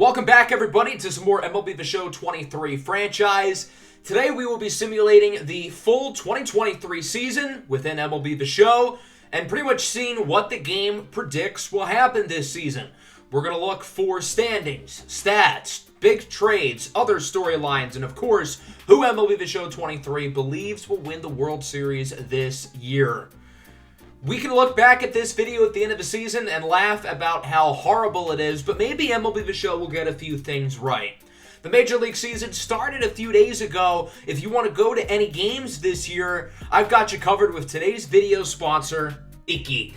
Welcome back, everybody, to some more MLB the Show 23 franchise. Today we will be simulating the full 2023 season within MLB the Show and pretty much seeing what the game predicts will happen this season. We're going to look for standings, stats, big trades, other storylines, and of course, who MLB the Show 23 believes will win the World Series this year. We can look back at this video at the end of the season and laugh about how horrible it is, but maybe MLB The Show will get a few things right. The Major League season started a few days ago. If you want to go to any games this year, I've got you covered with today's video sponsor, SeatGeek.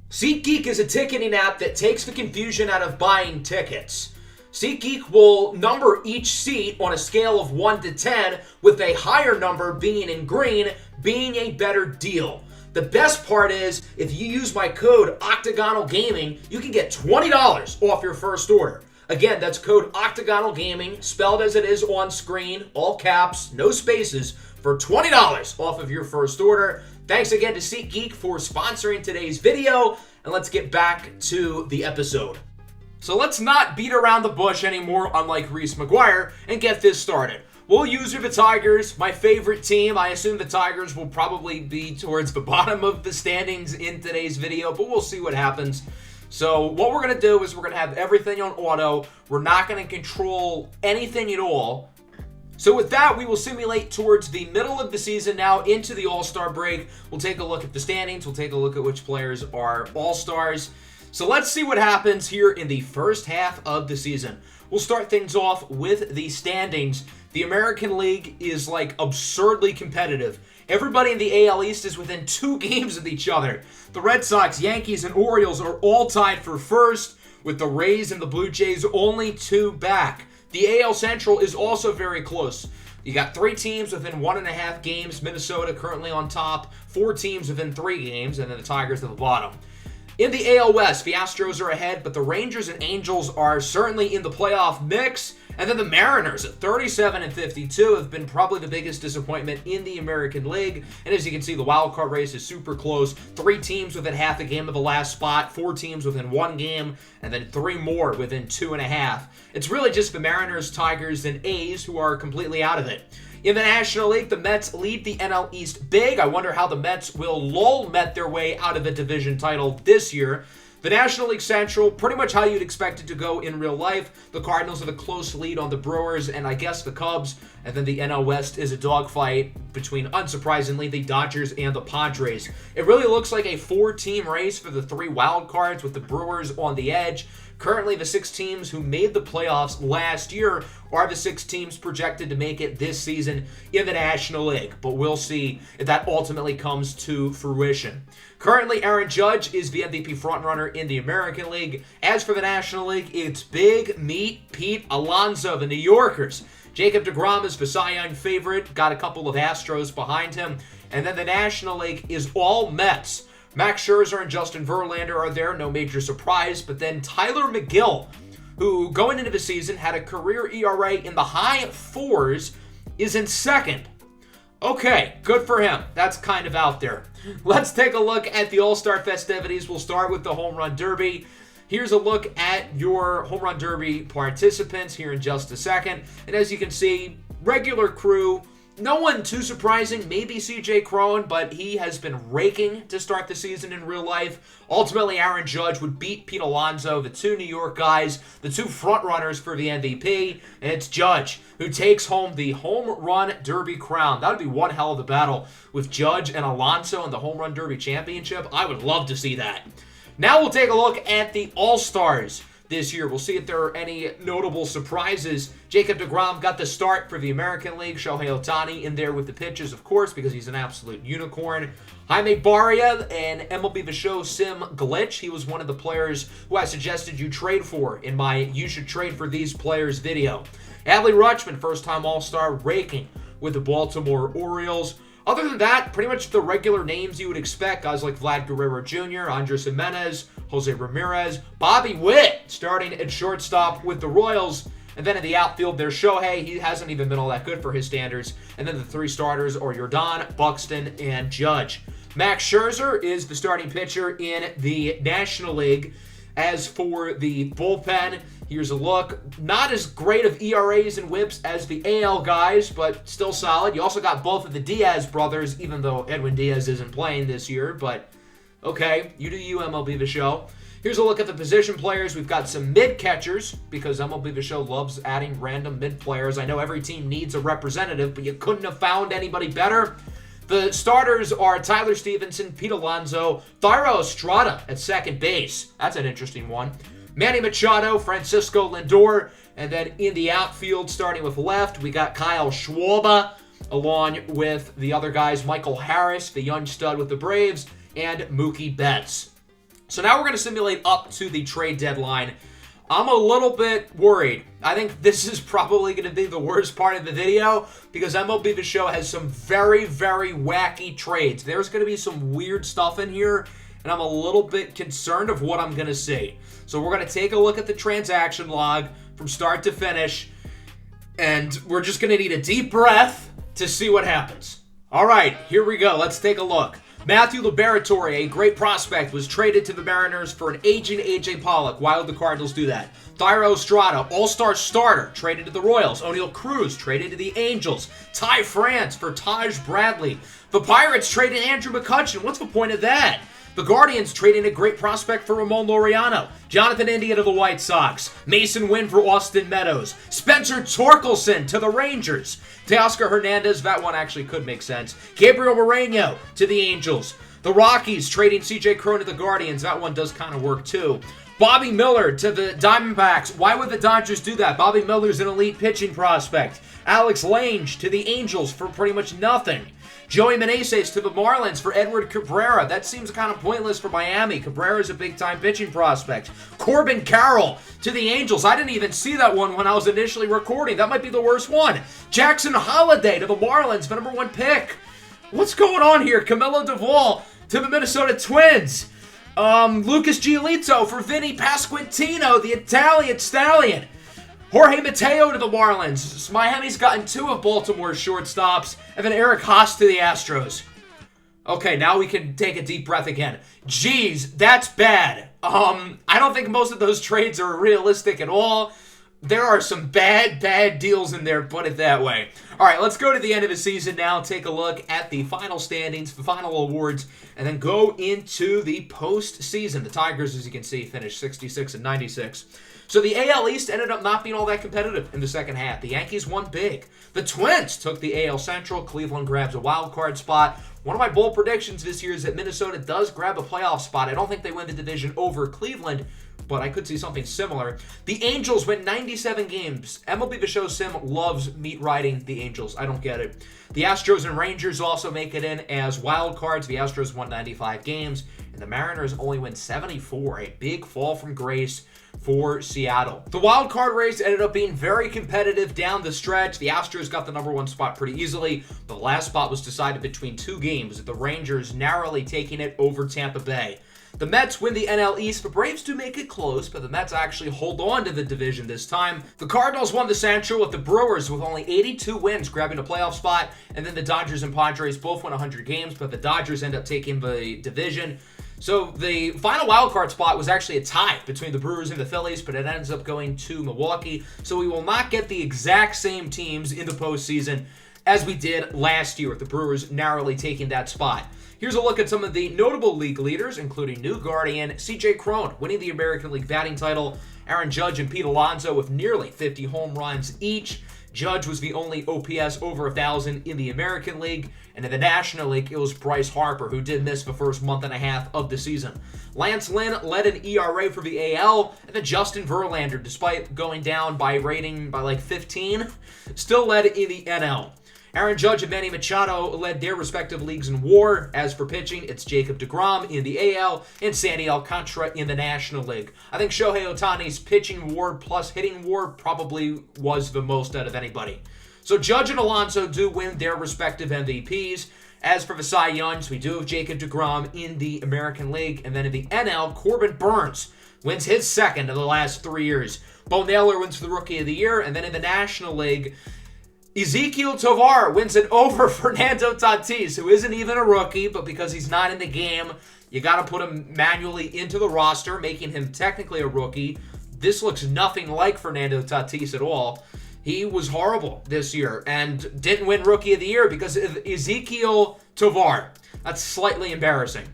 SeatGeek is a ticketing app that takes the confusion out of buying tickets. SeatGeek will number each seat on a scale of 1 to 10, with a higher number being in green, being a better deal. The best part is, if you use my code Octagonal Gaming, you can get $20 off your first order. Again, that's code Octagonal Gaming, spelled as it is on screen, all caps, no spaces, for $20 off of your first order. Thanks again to SeatGeek for sponsoring today's video, and let's get back to the episode. So let's not beat around the bush anymore, unlike Reese McGuire, and get this started. We'll use the Tigers, my favorite team. I assume the Tigers will probably be towards the bottom of the standings in today's video, but we'll see what happens. So what we're going to do is we're going to have everything on auto. We're not going to control anything at all. So with that, we will simulate towards the middle of the season now into the All-Star break. We'll take a look at the standings. We'll take a look at which players are All-Stars. So let's see what happens here in the first half of the season. We'll start things off with the standings. The American League is like absurdly competitive. Everybody in the AL East is within 2 games of each other. The Red Sox, Yankees, and Orioles are all tied for first, with the Rays and the Blue Jays only 2 back. The AL Central is also very close. You got 3 teams within 1.5 games. Minnesota currently on top. 4 teams within 3 games, and then the Tigers at the bottom. In the AL West, the Astros are ahead, but the Rangers and Angels are certainly in the playoff mix. And then the Mariners at 37 and 52 have been probably the biggest disappointment in the American League. And as you can see, the wild card race is super close. 3 teams within half a game of the last spot, 4 teams within 1 game, and then 3 more within 2.5. It's really just the Mariners, Tigers, and A's who are completely out of it. In the National League, the Mets lead the NL East big. I wonder how the Mets will lull Met their way out of a division title this year. The National League Central, pretty much how you'd expect it to go in real life. The Cardinals have a close lead on the Brewers and I guess the Cubs. And then the NL West is a dogfight between, unsurprisingly, the Dodgers and the Padres. It really looks like a 4-team race for the 3 wild cards with the Brewers on the edge. Currently, the 6 teams who made the playoffs last year are the 6 teams projected to make it this season in the National League. But we'll see if that ultimately comes to fruition. Currently, Aaron Judge is the MVP frontrunner in the American League. As for the National League, it's Big Meat Pete Alonso, the New Yorkers. Jacob deGrom is the Cy Young favorite, got a couple of Astros behind him. And then the National League is all Mets. Max Scherzer and Justin Verlander are there, no major surprise. But then Tyler McGill, who going into the season had a career ERA in the high 4s, is in second. Okay, good for him. That's kind of out there. Let's take a look at the All-Star festivities. We'll start with the Home Run Derby. Here's a look at your Home Run Derby participants here in just a second. And as you can see, regular crew. No one too surprising, maybe CJ Cron, but he has been raking to start the season in real life. Ultimately, Aaron Judge would beat Pete Alonso, the 2 New York guys, the 2 frontrunners for the MVP, and it's Judge who takes home the Home Run Derby crown. That would be one hell of a battle with Judge and Alonso in the Home Run Derby championship. I would love to see that. Now we'll take a look at the All-Stars this year. We'll see if there are any notable surprises. Jacob deGrom got the start for the American League. Shohei Ohtani in there with the pitches, of course, because he's an absolute unicorn. Jaime Barria and MLB The Show Sim Glitch. He was one of the players who I suggested you trade for in my You Should Trade for These Players video. Adley Rutschman, first-time All-Star, raking with the Baltimore Orioles. Other than that, pretty much the regular names you would expect. Guys like Vlad Guerrero Jr., Andres Gimenez, Jose Ramirez, Bobby Witt starting at shortstop with the Royals. And then in the outfield, there's Shohei. He hasn't even been all that good for his standards. And then the 3 starters are Yordan, Buxton, and Judge. Max Scherzer is the starting pitcher in the National League. As for the bullpen, Here's a look. Not as great of ERAs and whips as the AL guys, but still solid. You also got both of the Diaz brothers, even though Edwin Diaz isn't playing this year, but okay, you do you, MLB the Show. Here's a look at the position players. We've got some mid-catchers, because MLB the Show loves adding random mid-players. I know every team needs a representative, but you couldn't have found anybody better. The starters are Tyler Stevenson, Pete Alonso, Thairo Estrada at second base. That's an interesting one. Manny Machado, Francisco Lindor, and then in the outfield, starting with left, we got Kyle Schwarber, along with the other guys, Michael Harris, the young stud with the Braves, and Mookie Betts. So now we're going to simulate up to the trade deadline. I'm a little bit worried. I think this is probably going to be the worst part of the video because MLB The Show has some very, very wacky trades. There's going to be some weird stuff in here, and I'm a little bit concerned of what I'm going to see. So we're going to take a look at the transaction log from start to finish, and we're just going to need a deep breath to see what happens. All right, here we go. Let's take a look. Matthew Liberatore, a great prospect, was traded to the Mariners for an aging A.J. Pollock. Why would the Cardinals do that? Thairo Estrada, all-star starter, traded to the Royals. O'Neal Cruz, traded to the Angels. Ty France for Taj Bradley. The Pirates traded Andrew McCutchen. What's the point of that? The Guardians trading a great prospect for Ramon Laureano. Jonathan India to the White Sox. Mason Wynn for Austin Meadows. Spencer Torkelson to the Rangers. Teoscar Hernandez, that one actually could make sense. Gabriel Moreno to the Angels. The Rockies trading C.J. Cron to the Guardians. That one does kind of work too. Bobby Miller to the Diamondbacks. Why would the Dodgers do that? Bobby Miller's an elite pitching prospect. Alex Lange to the Angels for pretty much nothing. Joey Meneses to the Marlins for Edward Cabrera. That seems kind of pointless for Miami. Cabrera's a big-time pitching prospect. Corbin Carroll to the Angels. I didn't even see that one when I was initially recording. That might be the worst one. Jackson Holliday to the Marlins, the #1 pick. What's going on here? Camilo Duvall to the Minnesota Twins. Lucas Giolito for Vinny Pasquantino, the Italian stallion. Jorge Mateo to the Marlins. Miami's gotten 2 of Baltimore's shortstops. And then Eric Haas to the Astros. Okay, now we can take a deep breath again. Jeez, that's bad. I don't think most of those trades are realistic at all. There are some bad deals in there, put it that way. All right, let's go to the end of the season now, take a look at the final standings, the final awards, and then go into the postseason. The Tigers, as you can see, finished 66-96. So the AL East ended up not being all that competitive in the second half. The Yankees won big. The Twins took the AL Central. Cleveland grabs a wild card spot. One of my bold predictions this year is that Minnesota does grab a playoff spot. I don't think they win the division over Cleveland, but I could see something similar. The Angels win 97 games. MLB The Show Sim loves meat riding the Angels. I don't get it. The Astros and Rangers also make it in as wild cards. The Astros won 95 games, and the Mariners only win 74. A big fall from grace for Seattle. The wild card race ended up being very competitive down the stretch. The Astros got the #1 spot pretty easily. The last spot was decided between 2 games, with the Rangers narrowly taking it over Tampa Bay. The Mets win the NL East. The Braves do make it close, but the Mets actually hold on to the division this time. The Cardinals won the Central, with the Brewers with only 82 wins grabbing a playoff spot, and then the Dodgers and Padres both won 100 games, but the Dodgers end up taking the division. So the final wildcard spot was actually a tie between the Brewers and the Phillies, but it ends up going to Milwaukee. So we will not get the exact same teams in the postseason as we did last year, with the Brewers narrowly taking that spot. Here's a look at some of the notable league leaders, including new Guardian C.J. Cron winning the American League batting title, Aaron Judge and Pete Alonso with nearly 50 home runs each. Judge was the only OPS over 1,000 in the American League, and in the National League, it was Bryce Harper, who did miss the first month and a half of the season. Lance Lynn led an ERA for the AL, and then Justin Verlander, despite going down by rating by like 15, still led in the NL. Aaron Judge and Manny Machado led their respective leagues in WAR. As for pitching, it's Jacob deGrom in the AL and Sandy Alcantara in the National League. I think Shohei Ohtani's pitching WAR plus hitting WAR probably was the most out of anybody. So Judge and Alonso do win their respective MVPs. As for the Cy Youngs, we do have Jacob deGrom in the American League, and then in the NL, Corbin Burns wins his second in the last 3 years. Bo Naylor wins for the Rookie of the Year, and then in the National League, Ezequiel Tovar wins it over Fernando Tatis, who isn't even a rookie, but because he's not in the game, you got to put him manually into the roster, making him technically a rookie. this looks nothing like Fernando Tatis at all. He was horrible this year and didn't win Rookie of the Year because of Ezekiel Tovar. That's slightly embarrassing.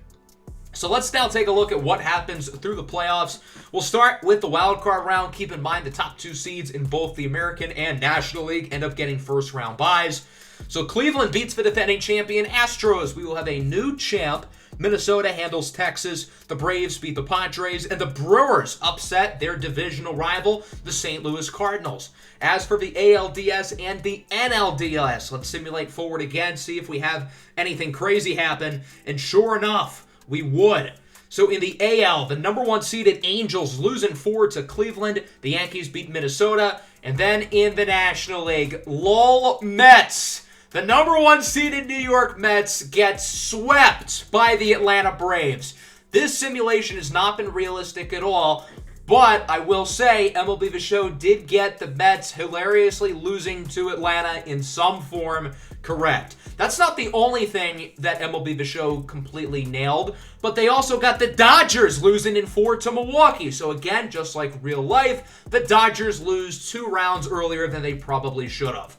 So let's now take a look at what happens through the playoffs. We'll start with the wild card round. Keep in mind the top 2 seeds in both the American and National League end up getting first round byes. So Cleveland beats the defending champion Astros. We will have a new champ. Minnesota handles Texas. The Braves beat the Padres. And the Brewers upset their divisional rival, the St. Louis Cardinals. As for the ALDS and the NLDS, let's simulate forward again, see if we have anything crazy happen. And sure enough, we would. So in the AL, the number 1 seeded Angels losing 4 to Cleveland. The Yankees beat Minnesota. And then in the National League, LOL Mets. The number 1 seeded New York Mets get swept by the Atlanta Braves. This simulation has not been realistic at all, but I will say MLB The Show did get the Mets hilariously losing to Atlanta in some form correct. That's not the only thing that MLB The Show completely nailed, but they also got the Dodgers losing in 4 to Milwaukee. So again, just like real life, the Dodgers lose 2 rounds earlier than they probably should have.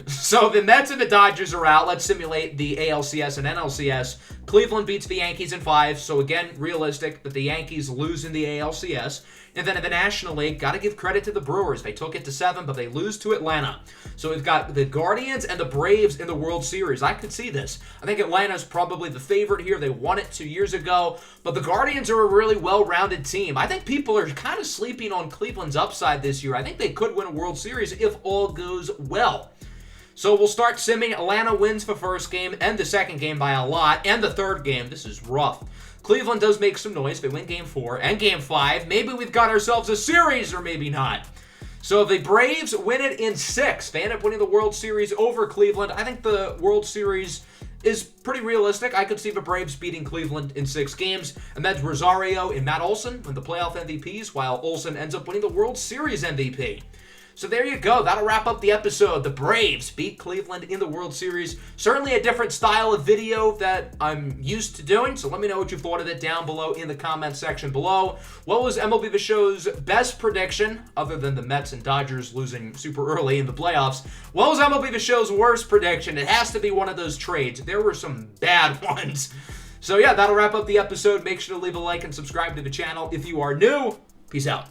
So the Mets and the Dodgers are out. Let's simulate the ALCS and NLCS. Cleveland beats the Yankees in 5. So again, realistic that the Yankees lose in the ALCS. And then in the National League, got to give credit to the Brewers. They took it to 7, but they lose to Atlanta. So we've got the Guardians and the Braves in the World Series. I could see this. I think Atlanta's probably the favorite here. They won it 2 years ago. But the Guardians are a really well-rounded team. I think people are kind of sleeping on Cleveland's upside this year. I think they could win a World Series if all goes well. So we'll start simming. Atlanta wins the first game and the second game by a lot. And the third game, this is rough. Cleveland does make some noise. They win Game 4 and Game 5. Maybe we've got ourselves a series or maybe not. So the Braves win it in 6. They end up winning the World Series over Cleveland. I think the World Series is pretty realistic. I could see the Braves beating Cleveland in 6 games. And that's Rosario and Matt Olson win the playoff MVPs, while Olson ends up winning the World Series MVP. So there you go. That'll wrap up the episode. The Braves beat Cleveland in the World Series. Certainly a different style of video that I'm used to doing. So let me know what you thought of it down below in the comment section below. What was MLB The Show's best prediction, other than the Mets and Dodgers losing super early in the playoffs? What was MLB The Show's worst prediction? It has to be one of those trades. There were some bad ones. So yeah, that'll wrap up the episode. Make sure to leave a like and subscribe to the channel if you are new. Peace out.